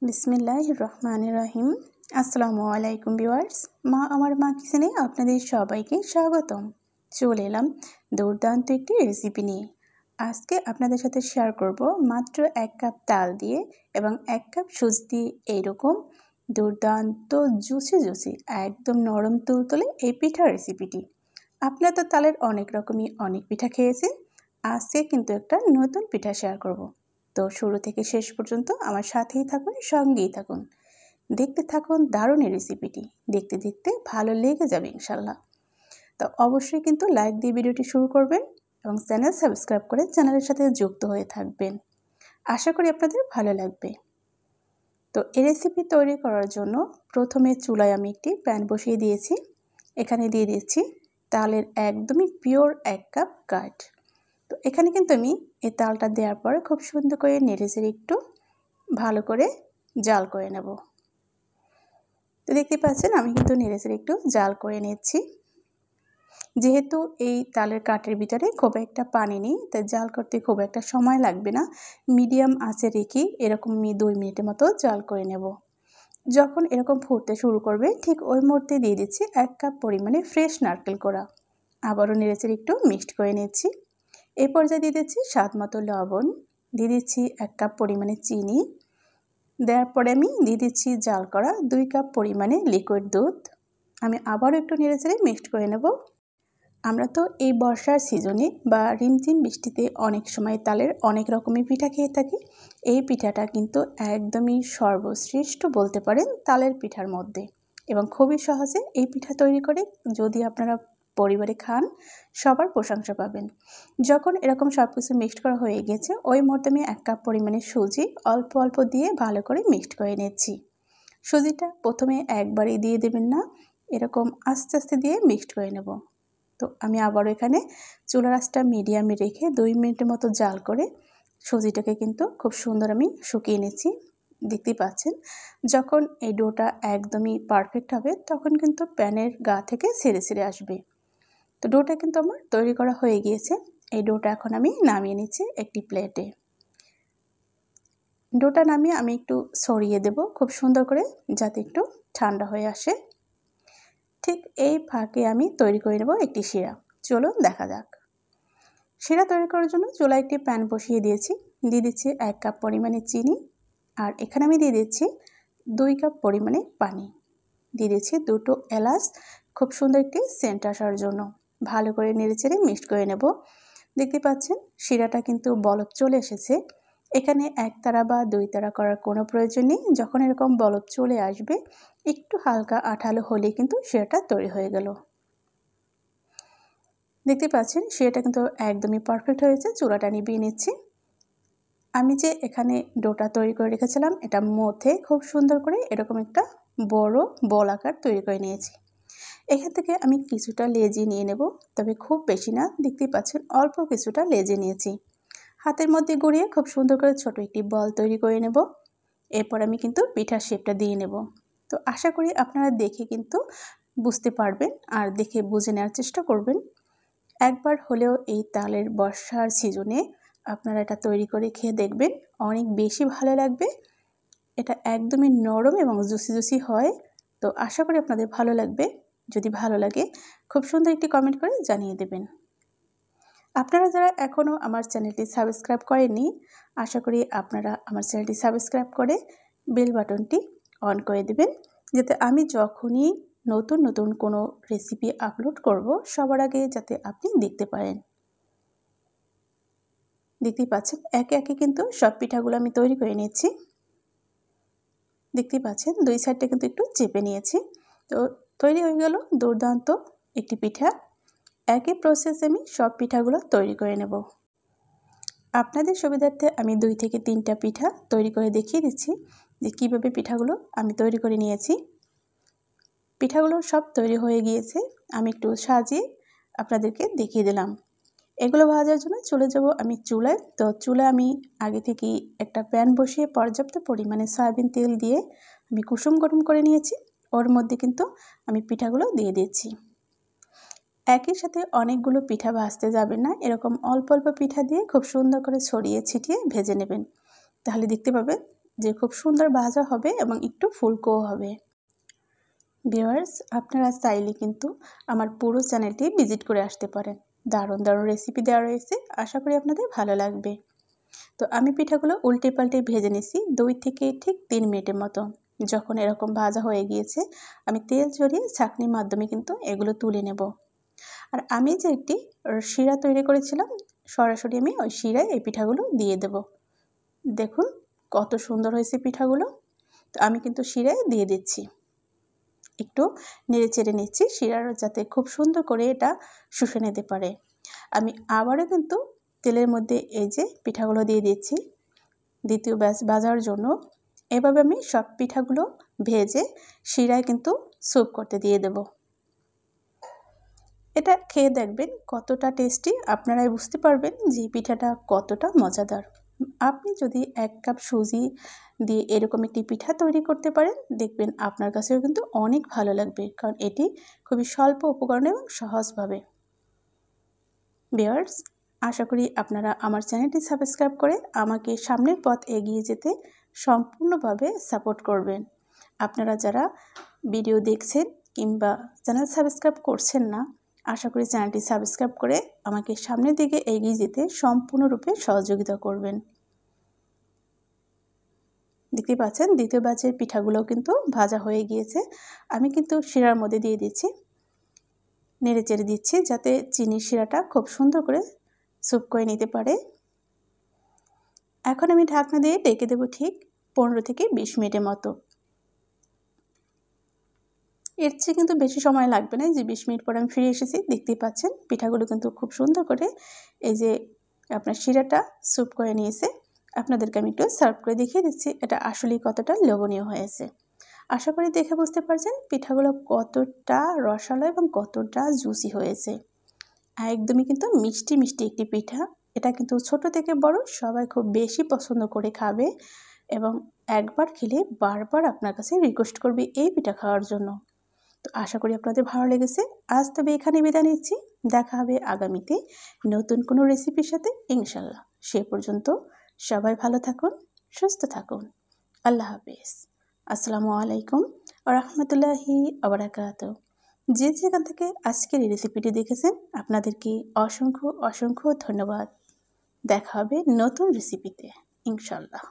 বিসমিল্লাহির রহমানির রহিম। আসসালামু আলাইকুম ভিউয়ার্স। আমার মা কিচেনে আপনাদের সবাইকে স্বাগতম। চলে এলাম দুর্দান্ত একটি রেসিপি নিয়ে। আজকে আপনাদের সাথে শেয়ার করব মাত্র 1 কাপ তাল দিয়ে এবং 1 কাপ সুজি দিয়ে এইরকম দুর্দান্ত জুসি একদম নরম তুলতুলে এই পিঠার রেসিপিটি। আপনারা তো তালের অনেক পিঠা খেয়েছেন। আজকে কিন্তু একটা নতুন পিঠা শেয়ার করব। তো শুরু থেকে শেষ পর্যন্ত আমার সাথেই থাকুন, সঙ্গেই থাকুন, দেখতে থাকুন দারুণ এই রেসিপিটি। দেখতে দেখতে ভালো লেগে যাবে ইনশাল্লাহ। তো অবশ্যই কিন্তু লাইক দিয়ে ভিডিওটি শুরু করবেন এবং চ্যানেল সাবস্ক্রাইব করে চ্যানেলের সাথে যুক্ত হয়ে থাকবেন। আশা করি আপনাদের ভালো লাগবে। তো এই রেসিপি তৈরি করার জন্য প্রথমে চুলায় আমি একটি প্যান বসিয়ে দিয়েছি। এখানে দিয়ে দিচ্ছি তালের একদমই পিওর 1 কাপ কাঠ। তো এখানে কিন্তু আমি এই তালটা দেওয়ার পরে খুব সুন্দর করে নেড়েচেড়ে একটু ভালো করে জাল করে নেব। তো দেখতে পাচ্ছেন আমি কিন্তু নেড়েচেড়ে একটু জাল করে নিচ্ছি। যেহেতু এই তালের কাঠের ভিতরে খুব একটা পানি নেই, তাই জাল করতে খুব একটা সময় লাগবে না। মিডিয়াম আঁচে রেখে এরকম আমি 2 মিনিটের মতো জাল করে নেব। যখন এরকম ফুটতে শুরু করবে ঠিক ওই মুহূর্তে দিয়ে দিচ্ছি 1 কাপ পরিমাণে ফ্রেশ নারকেল কোড়া। আবারও নেড়েচেড়ে একটু মিক্সড করে নিচ্ছি। এই পর্যায়ে দিয়ে দিচ্ছি স্বাদ মতো লবণ, দিয়ে দিচ্ছি 1 কাপ পরিমাণে চিনি। দেওয়ার পরে আমি দিয়ে দিচ্ছি জাল করা 2 কাপ পরিমাণে লিকুইড দুধ। আমি আবারও একটু নেড়েচেড়ে মিক্সড করে নেব। আমরা তো এই বর্ষার সিজনে বা রিমঝিম বৃষ্টিতে অনেক সময় তালের অনেক রকমের পিঠা খেয়ে থাকি। এই পিঠাটা কিন্তু একদমই সর্বশ্রেষ্ঠ বলতে পারেন তালের পিঠার মধ্যে, এবং খুবই সহজে এই পিঠা তৈরি করে যদি আপনারা পরিবারে খান সবার প্রশংসা পাবেন। যখন এরকম সব কিছু মিক্সড করা হয়ে গেছে ওই মুহূর্তে আমি 1 কাপ পরিমাণে সুজি অল্প অল্প দিয়ে ভালো করে মিক্সড করে নিচ্ছি। সুজিটা প্রথমে একবারেই দিয়ে দেবেন না, এরকম আস্তে আস্তে দিয়ে মিক্সড করে নেব। তো আমি আবারও এখানে চুলার আঁচটা মিডিয়ামে রেখে 2 মিনিটের মতো জাল করে সুজিটাকে কিন্তু খুব সুন্দর আমি শুকিয়ে নিচ্ছি। দেখতেই পাচ্ছেন যখন এই ডোটা একদমই পারফেক্ট হবে তখন কিন্তু প্যানের গা থেকে ছেড়ে আসবে। তো ডোটা কিন্তু আমার তৈরি করা হয়ে গিয়েছে। এই ডোটা এখন আমি নামিয়ে নিচ্ছি একটি প্লেটে। ডোটা নামিয়ে আমি একটু ছড়িয়ে দেব খুব সুন্দর করে, যাতে একটু ঠান্ডা হয়ে আসে। ঠিক এই ফাঁকে আমি তৈরি করে নেব একটি শিরা। চলুন দেখা যাক। শিরা তৈরি করার জন্য চুলায় একটি প্যান বসিয়ে দিয়েছি। দিয়ে দিচ্ছি 1 কাপ পরিমাণে চিনি, আর এখানে আমি দিয়ে দিচ্ছি 2 কাপ পরিমাণে পানি। দিয়ে দিচ্ছি 2টো এলাচ খুব সুন্দর একটি সেন্ট আসার জন্য। ভালো করে নেড়েচেড়ে মিক্সড করে নেব। দেখতে পাচ্ছেন শিরাটা কিন্তু বলক চলে এসেছে। এখানে 1 তারা বা 2 তারা করার কোনো প্রয়োজন নেই। যখন এরকম বলক চলে আসবে একটু হালকা আঠালো হলেই কিন্তু শিরাটা তৈরি হয়ে গেল। দেখতে পাচ্ছেন শিরাটা কিন্তু একদমই পারফেক্ট হয়েছে। চুলাটা নিভিয়ে নিচ্ছি। আমি যে এখানে ডোটা তৈরি করে রেখেছিলাম এটার মধ্যে খুব সুন্দর করে এরকম একটা বড় বল আকার তৈরি করে নিয়েছি। এখান থেকে আমি কিছুটা লেচি নিয়ে নেব, তবে খুব বেশি না। দেখতেই পাচ্ছেন অল্প কিছুটা লেচি নিয়েছি। হাতের মধ্যে গড়িয়ে খুব সুন্দর করে ছোট একটি বল তৈরি করে নেব। এরপর আমি কিন্তু পিঠার শেপটা দিয়ে নেব। তো আশা করি আপনারা দেখে কিন্তু বুঝতে পারবেন, আর দেখে বুঝে নেওয়ার চেষ্টা করবেন। একবার হলেও এই তালের বর্ষার সিজনে আপনারা এটা তৈরি করে খেয়ে দেখবেন, অনেক বেশি ভালো লাগবে। এটা একদমই নরম এবং জুসি হয়। তো আশা করি আপনাদের ভালো লাগবে। যদি ভালো লাগে খুব সুন্দর একটি কমেন্ট করে জানিয়ে দেবেন। আপনারা যারা এখনও আমার চ্যানেলটি সাবস্ক্রাইব করেননি, আশা করি আপনারা আমার চ্যানেলটি সাবস্ক্রাইব করে বেল বাটনটি অন করে দেবেন, যাতে আমি যখনই নতুন কোনো রেসিপি আপলোড করব সবার আগে যাতে আপনি দেখতে পারেন। দেখতেই পাচ্ছেন একে একে কিন্তু সব পিঠাগুলো আমি তৈরি করে নিচ্ছি। দেখতেই পাচ্ছেন 2 সাইডটা কিন্তু একটু চেপে নিয়েছি। তো তৈরি হয়ে গেল দুর্দান্ত একটি পিঠা। একই প্রসেসে আমি সব পিঠাগুলো তৈরি করে নেব। আপনাদের সুবিধার্থে আমি 2 থেকে 3টা পিঠা তৈরি করে দেখিয়ে দিচ্ছি যে কীভাবে পিঠাগুলো আমি তৈরি করে নিয়েছি। পিঠাগুলো সব তৈরি হয়ে গিয়েছে, আমি একটু সাজিয়ে আপনাদেরকে দেখিয়ে দিলাম। এগুলো ভাজার জন্য চলে যাব আমি চুলায়। তো চুলায় আমি আগে থেকেই একটা প্যান বসিয়ে পর্যাপ্ত পরিমাণে সয়াবিন তেল দিয়ে আমি কুসুম গরম করে নিয়েছি। ওর মধ্যে কিন্তু আমি পিঠাগুলো দিয়ে দিচ্ছি। একই সাথে অনেকগুলো পিঠা ভাজতে যাবেন না, এরকম অল্প অল্প পিঠা দিয়ে খুব সুন্দর করে ছড়িয়ে ছিটিয়ে ভেজে নেবেন। তাহলে দেখতে পাবেন যে খুব সুন্দর ভাজা হবে এবং একটু ফুলকোও হবে। ভিউয়ার্স, আপনারা চাইলে কিন্তু আমার পুরো চ্যানেলটি ভিজিট করে আসতে পারেন। দারুণ দারুণ রেসিপি দেওয়া রয়েছে, আশা করি আপনাদের ভালো লাগবে। তো আমি পিঠাগুলো উল্টে পাল্টে ভেজে নিছি 2 থেকে ঠিক 3 মিনিটের মতো। যখন এরকম ভাজা হয়ে গিয়েছে, আমি তেল ঝরিয়ে ছাঁকনির মাধ্যমে কিন্তু এগুলো তুলে নেব। আর আমি যে একটি শিরা তৈরি করেছিলাম, সরাসরি আমি ওই শিরায় এই পিঠাগুলো দিয়ে দেব। দেখুন কত সুন্দর হয়েছে পিঠাগুলো। তো আমি কিন্তু শিরায় দিয়ে দিচ্ছি, একটু নেড়ে চেড়ে নিচ্ছি শিরার যাতে খুব সুন্দর করে এটা শুষে নিতে পারে। আমি আবারও কিন্তু তেলের মধ্যে এই যে পিঠাগুলো দিয়ে দিচ্ছি দ্বিতীয় ব্যাচ ভাজার জন্য। এভাবে আমি সব পিঠাগুলো ভেজে শিরায় কিন্তু স্যুপ করতে দিয়ে দেব। এটা খেয়ে দেখবেন কতটা টেস্টি, আপনারাই বুঝতে পারবেন যে পিঠাটা কতটা মজাদার। আপনি যদি 1 কাপ সুজি দিয়ে এরকম একটি পিঠা তৈরি করতে পারেন, দেখবেন আপনার কাছেও কিন্তু অনেক ভালো লাগবে, কারণ এটি খুবই স্বল্প উপকরণে এবং সহজভাবে। ভিউয়ার্স, আশা করি আপনারা আমার চ্যানেলটি সাবস্ক্রাইব করে আমাকে সামনের পথ এগিয়ে যেতে সম্পূর্ণভাবে সাপোর্ট করবেন। আপনারা যারা ভিডিও দেখছেন কিংবা চ্যানেল সাবস্ক্রাইব করছেন না, আশা করি চ্যানেলটি সাবস্ক্রাইব করে আমাকে সামনের দিকে এগিয়ে যেতে সম্পূর্ণরূপে সহযোগিতা করবেন। দেখতে পাচ্ছেন দ্বিতীয় ব্যাচের পিঠাগুলোও কিন্তু ভাজা হয়ে গিয়েছে। আমি কিন্তু শিরার মধ্যে দিয়ে দিচ্ছি, নেড়ে চেড়ে দিচ্ছি যাতে চিনির শিরাটা খুব সুন্দর করে স্যুপ করে নিতে পারে। এখন আমি ঢাকনা দিয়ে ঢেকে দেবো ঠিক 15 থেকে 20 মিনিটের মতো। এর চেয়ে কিন্তু বেশি সময় লাগবে না। যে 20 মিনিট পর আমি ফিরে এসেছি, দেখতেই পাচ্ছেন পিঠাগুলো কিন্তু খুব সুন্দর করে এই যে আপনার শিরাটা স্যুপ করে নিয়েছে। আপনাদেরকে আমি একটু সার্ভ করে দেখিয়ে দিচ্ছি এটা আসলেই কতটা লোভনীয় হয়েছে। আশা করি দেখে বুঝতে পারছেন পিঠাগুলো কতটা রসালো এবং কতটা জুসি হয়েছে। একদমই কিন্তু মিষ্টি মিষ্টি একটি পিঠা। এটা কিন্তু ছোট থেকে বড় সবাই খুব বেশি পছন্দ করে খাবে এবং একবার খেলে বারবার আপনার কাছে রিকোয়েস্ট করবে এই পিঠা খাওয়ার জন্য। তো আশা করি আপনাদের ভালো লেগেছে। আজ তবে এখানে বিদায় নিচ্ছি, দেখা হবে আগামীতে নতুন কোনো রেসিপির সাথে ইনশাল্লাহ। সে পর্যন্ত সবাই ভালো থাকুন, সুস্থ থাকুন। আল্লাহ হাফেজ। আসসালামু আলাইকুম ওয়া রাহমাতুল্লাহি ওয়া বারাকাতুহু। যে যেখান থেকে আজকের এই রেসিপিটি দেখেছেন আপনাদেরকে অসংখ্য অসংখ্য ধন্যবাদ। দেখা হবে নতুন রেসিপিতে ইনশাল্লাহ।